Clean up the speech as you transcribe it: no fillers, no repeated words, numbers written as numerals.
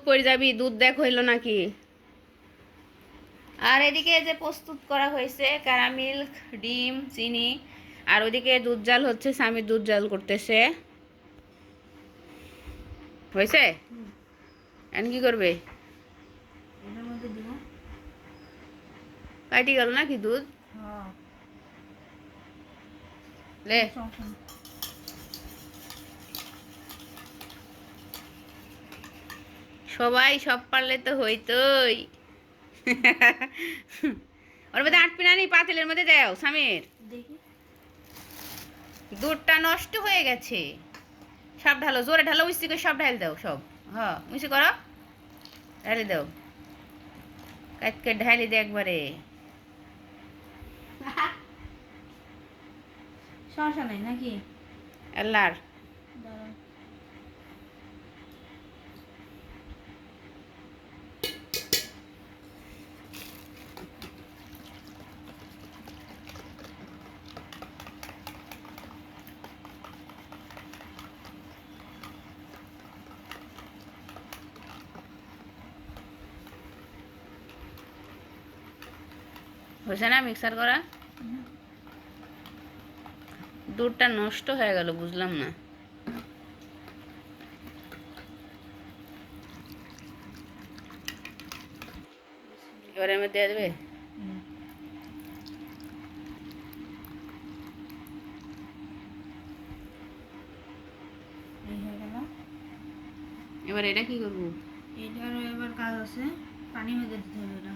পড়ে যাবি, দুধ দেখ হইল নাকি। আর এদিকে যে প্রস্তুত করা হয়েছে ক্যারামিল, ডিম, চিনি, আর ওদিকে দুধ জাল হচ্ছে, স্বামী দুধ জাল করতেছে। হয়েছে? এখন কি করবে? এটার মধ্যে দিব। কাটি গেল নাকি দুধ? হ্যাঁ, লে সবাই সব পারলে তো হইতোই। ওর মধ্যে আটপি না নি, পাতিলের মধ্যে দাও স্বামীর। দেখি। দুধটা নষ্ট হয়ে গেছে। সব ঢালো, জোরে ঢালো, মিষ্টি করে সব ঢাল দাও সব। হ্যাঁ মিষ্টি করো, ঢালি দাও, কাটকে ঢালি দে একবারে। সমস্যা নাই নাকি? আল্লাহর দাঁড়াও। হয়েছে না মিক্সার করা? দুধটা নষ্ট হয়ে গেল, বুঝলাম না। এবারে আমি দিয়ে দেবে। এই হয়ে গেল। এবার এটা কি করবো? এটারও এবার কাজ আছে, পানির মধ্যে দিতে হবে এটা।